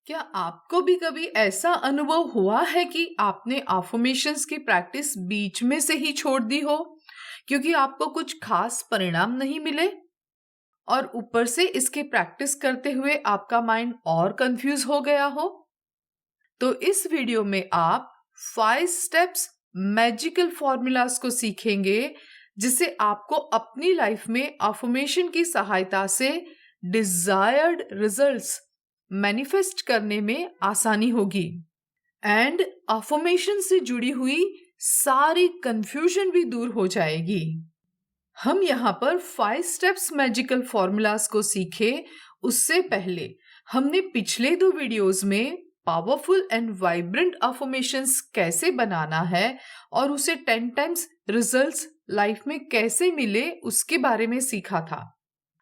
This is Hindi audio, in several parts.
क्या आपको भी कभी ऐसा अनुभव हुआ है कि आपने अफर्मेशंस की प्रैक्टिस बीच में से ही छोड़ दी हो क्योंकि आपको कुछ खास परिणाम नहीं मिले और ऊपर से इसके प्रैक्टिस करते हुए आपका माइंड और कंफ्यूज हो गया हो? तो इस वीडियो में आप 5 स्टेप्स मैजिकल फॉर्मूलाज को सीखेंगे जिससे आपको अपनी लाइफ में अफर्मेशन की सहायता से डिजायर्ड रिजल्ट्स मैनिफेस्ट करने में आसानी होगी एंड अफर्मेशन से जुड़ी हुई सारी कंफ्यूजन भी दूर हो जाएगी। हम यहाँ पर 5 स्टेप्स मैजिकल फॉर्मूलाज को सीखे उससे पहले हमने पिछले 2 वीडियोस में पावरफुल एंड वाइब्रेंट अफर्मेशंस कैसे बनाना है और उसे 10 टाइम्स रिजल्ट्स लाइफ में कैसे मिले उसके बारे में सीखा था।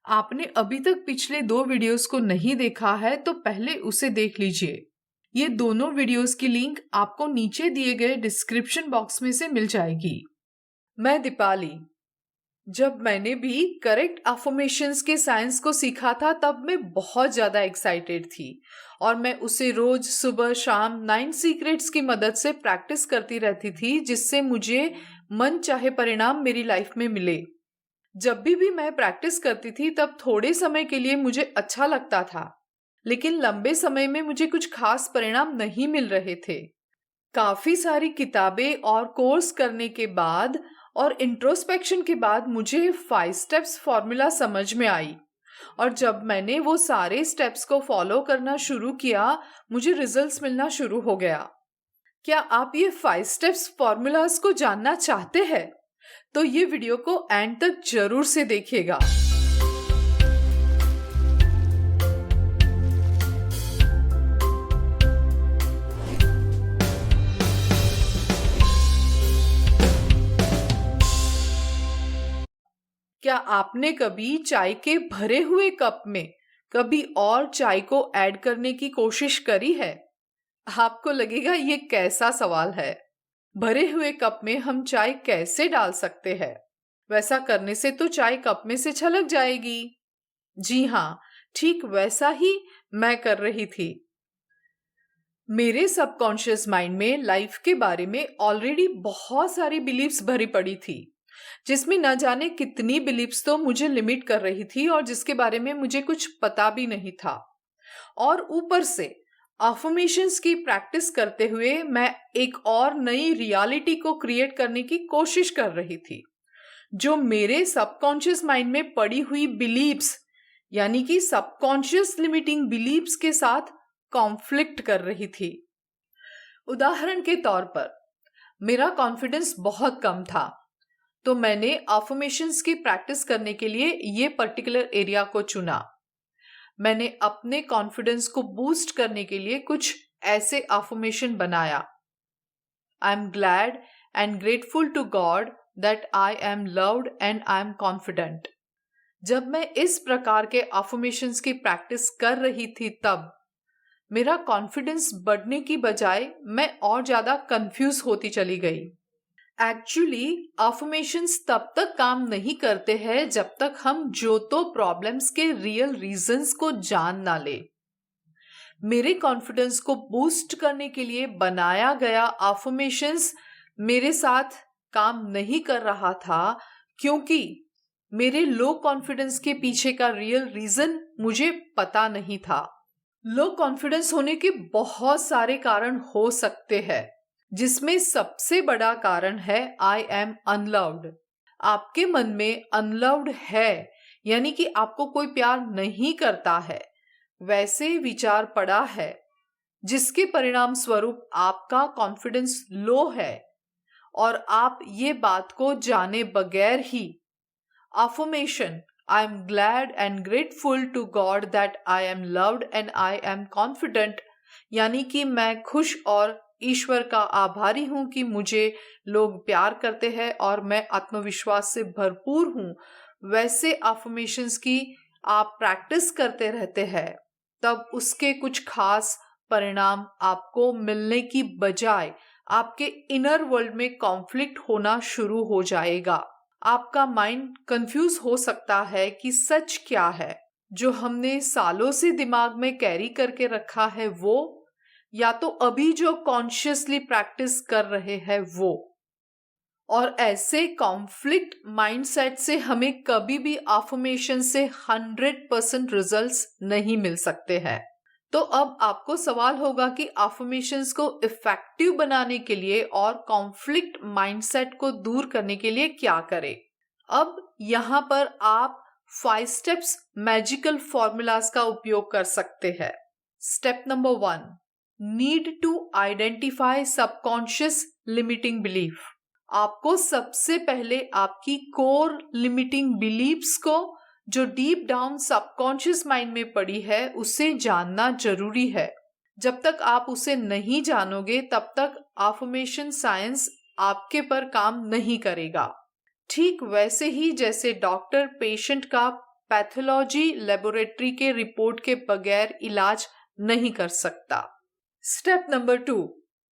आपने अभी तक पिछले 2 वीडियोस को नहीं देखा है तो पहले उसे देख लीजिए। ये दोनों वीडियोस की लिंक आपको नीचे दिए गए डिस्क्रिप्शन बॉक्स में से मिल जाएगी। मैं दीपाली। जब मैंने भी करेक्ट अफर्मेशंस के साइंस को सीखा था तब मैं बहुत ज़्यादा एक्साइटेड थी और मैं उसे रोज सुबह शाम 9 सीक्रेट्स की मदद से प्रैक्टिस करती रहती थी जिससे मुझे मन चाहे परिणाम मेरी लाइफ में मिले। जब भी मैं प्रैक्टिस करती थी तब थोड़े समय के लिए मुझे अच्छा लगता था, लेकिन लंबे समय में मुझे कुछ खास परिणाम नहीं मिल रहे थे। काफी सारी किताबें और कोर्स करने के बाद और इंट्रोस्पेक्शन के बाद मुझे 5 स्टेप्स फॉर्मूला समझ में आई और जब मैंने वो सारे स्टेप्स को फॉलो करना शुरू किया मुझे रिजल्ट्स मिलना शुरू हो गया। क्या आप ये 5 स्टेप्स फॉर्मूलाज को जानना चाहते हैं? तो ये वीडियो को एंड तक जरूर से देखिएगा। क्या आपने कभी चाय के भरे हुए कप में कभी और चाय को ऐड करने की कोशिश करी है? आपको लगेगा ये कैसा सवाल है, भरे हुए कप में हम चाय कैसे डाल सकते हैं? वैसा करने से तो चाय कप में से छलक जाएगी। जी हाँ, ठीक वैसा ही मैं कर रही थी। मेरे सबकॉन्शियस माइंड में लाइफ के बारे में ऑलरेडी बहुत सारी बिलीव्स भरी पड़ी थी, जिसमें न जाने कितनी बिलीव्स तो मुझे लिमिट कर रही थी और जिसके बारे में मुझे कुछ पता भी नहीं था। और ऊपर से अफर्मेशंस की प्रैक्टिस करते हुए मैं एक और नई रियलिटी को क्रिएट करने की कोशिश कर रही थी जो मेरे सबकॉन्शियस माइंड में पड़ी हुई बिलीव्स यानी कि सबकॉन्शियस लिमिटिंग बिलीव्स के साथ कॉन्फ्लिक्ट कर रही थी। उदाहरण के तौर पर मेरा कॉन्फिडेंस बहुत कम था, तो मैंने अफर्मेशंस की प्रैक्टिस करने के लिए ये पर्टिकुलर एरिया को चुना। मैंने अपने कॉन्फिडेंस को बूस्ट करने के लिए कुछ ऐसे अफर्मेशन बनाया। I am glad and grateful to God that I am loved and I am confident. जब मैं इस प्रकार के अफर्मेशंस की प्रैक्टिस कर रही थी तब मेरा कॉन्फिडेंस बढ़ने की बजाय मैं और ज्यादा कंफ्यूज होती चली गई। एक्चुअली अफर्मेशंस तब तक काम नहीं करते हैं जब तक हम जो तो प्रॉब्लम्स के रियल रीजंस को जान ना ले। मेरे कॉन्फिडेंस को बूस्ट करने के लिए बनाया गया अफर्मेशंस मेरे साथ काम नहीं कर रहा था क्योंकि मेरे लो कॉन्फिडेंस के पीछे का रियल रीजन मुझे पता नहीं था। लो कॉन्फिडेंस होने के बहुत सारे कारण हो सकते हैं, जिसमें सबसे बड़ा कारण है आई एम अनलव्ड। आपके मन में अनलव्ड है यानी कि आपको कोई प्यार नहीं करता है, वैसे विचार पड़ा है जिसके परिणाम स्वरूप आपका कॉन्फिडेंस लो है और आप ये बात को जाने बगैर ही affirmation I am glad and grateful to God that I am loved and I am confident यानी कि मैं खुश और ईश्वर का आभारी हूं कि मुझे लोग प्यार करते हैं और मैं आत्मविश्वास से भरपूर हूं, वैसे अफर्मेशंस की आप प्रैक्टिस करते रहते हैं तब उसके कुछ खास परिणाम आपको मिलने की बजाय आपके इनर वर्ल्ड में कॉन्फ्लिक्ट होना शुरू हो जाएगा। आपका माइंड कंफ्यूज हो सकता है कि सच क्या है। जो हमने सालों से दिमाग में कैरी करके रखा है वो, या तो अभी जो कॉन्शियसली प्रैक्टिस कर रहे हैं वो। और ऐसे कॉन्फ्लिक्ट माइंडसेट से हमें कभी भी अफर्मेशन से 100% रिजल्ट्स नहीं मिल सकते हैं। तो अब आपको सवाल होगा कि अफर्मेशंस को इफेक्टिव बनाने के लिए और कॉन्फ्लिक्ट माइंडसेट को दूर करने के लिए क्या करें। अब यहाँ पर आप 5 स्टेप्स मैजिकल फॉर्मूलाज का उपयोग कर सकते हैं। Step number 1, need to identify subconscious limiting belief. आपको सबसे पहले आपकी कोर लिमिटिंग बिलीफ्स को, जो डीप डाउन सबकॉन्शियस माइंड में पड़ी है, उसे जानना जरूरी है। जब तक आप उसे नहीं जानोगे तब तक अफर्मेशन साइंस आपके पर काम नहीं करेगा। ठीक वैसे ही जैसे डॉक्टर पेशेंट का पैथोलॉजी लेबोरेटरी के रिपोर्ट के बगैर इलाज नहीं कर सकता। Step number 2,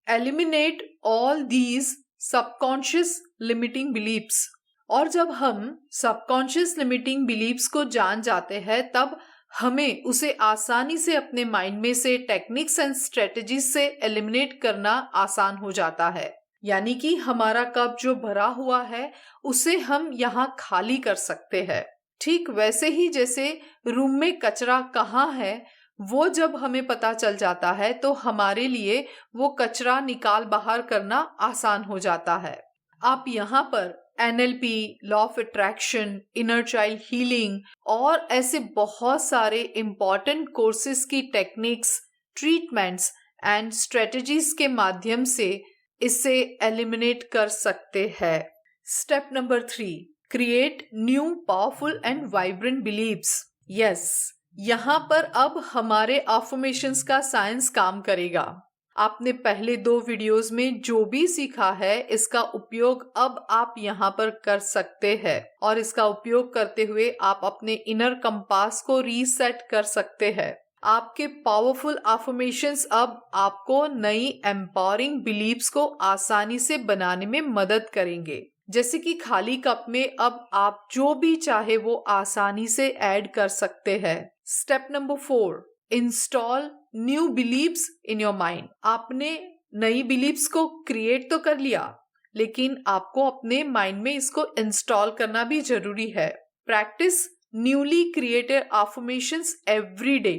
eliminate all these subconscious limiting beliefs. और जब हम सबकॉन्शियस लिमिटिंग बिलीफ्स को जान जाते हैं तब हमें उसे आसानी से अपने माइंड में से टेक्निक्स एंड स्ट्रेटजीज से एलिमिनेट करना आसान हो जाता है। यानी कि हमारा कप जो भरा हुआ है उसे हम यहाँ खाली कर सकते हैं। ठीक वैसे ही जैसे रूम में कचरा कहाँ है वो जब हमें पता चल जाता है तो हमारे लिए वो कचरा निकाल बाहर करना आसान हो जाता है। आप यहाँ पर NLP, law of attraction, inner child healing और ऐसे बहुत सारे इंपॉर्टेंट कोर्सेज की टेक्निक्स, ट्रीटमेंट्स एंड स्ट्रेटजीज के माध्यम से इसे एलिमिनेट कर सकते हैं। Step number 3, create new powerful and vibrant believes. Yes, यहाँ पर अब हमारे अफर्मेशंस का साइंस काम करेगा। आपने पहले 2 वीडियोस में जो भी सीखा है इसका उपयोग अब आप यहाँ पर कर सकते हैं और इसका उपयोग करते हुए आप अपने इनर कंपास को रीसेट कर सकते हैं। आपके पावरफुल अफर्मेशंस अब आपको नई एम्पावरिंग बिलीव्स को आसानी से बनाने में मदद करेंगे। जैसे कि खाली कप में अब आप जो भी चाहे वो आसानी से ऐड कर सकते हैं। Step number 4, install new believes in your mind. आपने नई बिलीव्स को क्रिएट तो कर लिया, लेकिन आपको अपने माइंड में इसको इंस्टॉल करना भी जरूरी है। Practice newly created affirmations every day.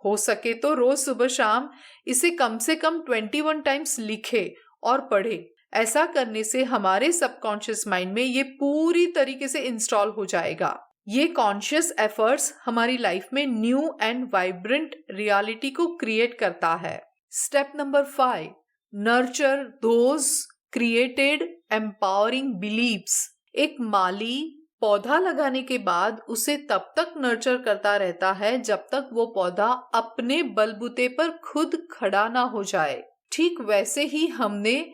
हो सके तो रोज सुबह शाम इसे कम से कम 21 टाइम्स लिखे और पढ़े। ऐसा करने से हमारे सबकॉन्शियस माइंड में ये पूरी तरीके से इंस्टॉल हो जाएगा। ये कॉन्शियस एफर्ट्स हमारी लाइफ में न्यू एंड वाइब्रेंट रियलिटी को क्रिएट करता है। Step number 5, nurture those created empowering believes. एक माली पौधा लगाने के बाद उसे तब तक नर्चर करता रहता है जब तक वो पौधा अपने बलबूते पर खुद खड़ा ना हो जाए। ठीक वैसे ही हमने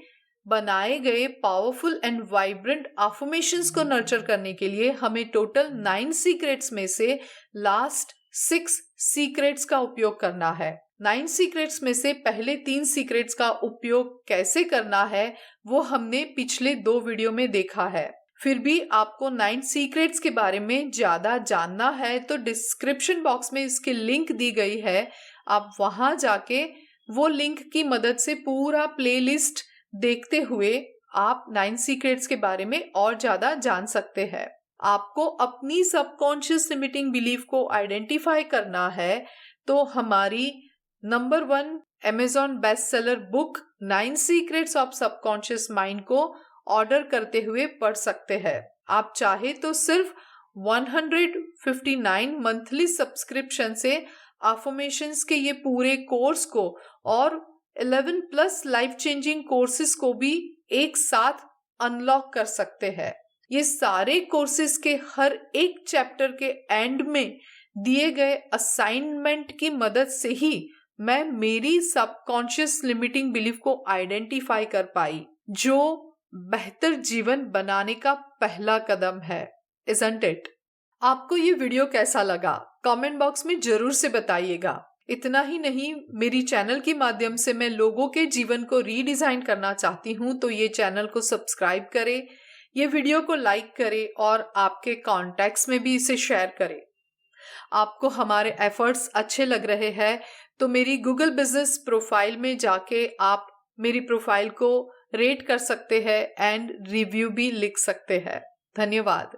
बनाए गए पावरफुल एंड वाइब्रेंट अफर्मेशंस को नर्चर करने के लिए हमें टोटल 9 सीक्रेट्स में से लास्ट 6 सीक्रेट्स का उपयोग करना है। 9 सीक्रेट्स में से पहले 3 सीक्रेट्स का उपयोग कैसे करना है वो हमने पिछले 2 वीडियो में देखा है। फिर भी आपको 9 सीक्रेट्स के बारे में ज्यादा जानना है तो डिस्क्रिप्शन बॉक्स में इसकी लिंक दी गई है। आप वहां जाके वो लिंक की मदद से पूरा प्लेलिस्ट देखते हुए आप 9 सीक्रेट्स के बारे में और ज्यादा जान सकते हैं। आपको अपनी सबकॉन्शियस लिमिटिंग बिलीफ को आइडेंटिफाई करना है तो हमारी number 1 Amazon best seller book 9 secrets of subconscious mind को ऑर्डर करते हुए पढ़ सकते हैं। आप चाहे तो सिर्फ 159 मंथली सब्सक्रिप्शन से अफर्मेशंस के ये पूरे कोर्स को और 11+ लाइफ चेंजिंग कोर्सेज को भी एक साथ अनलॉक कर सकते हैं। ये सारे कोर्सेज के हर एक चैप्टर के एंड में दिए गए असाइनमेंट की मदद से ही मैं मेरी सबकॉन्शियस लिमिटिंग बिलीफ को आइडेंटिफाई कर पाई, जो बेहतर जीवन बनाने का पहला कदम है। Isn't it? आपको ये वीडियो कैसा लगा कमेंट बॉक्स में जरूर से बताइएगा। इतना ही नहीं, मेरी चैनल के माध्यम से मैं लोगों के जीवन को रीडिजाइन करना चाहती हूँ, तो ये चैनल को सब्सक्राइब करें, ये वीडियो को लाइक करें और आपके कॉन्टैक्ट्स में भी इसे शेयर करें। आपको हमारे एफर्ट्स अच्छे लग रहे हैं तो मेरी गूगल बिजनेस प्रोफाइल में जाके आप मेरी प्रोफाइल को रेट कर सकते हैं एंड रिव्यू भी लिख सकते हैं। धन्यवाद।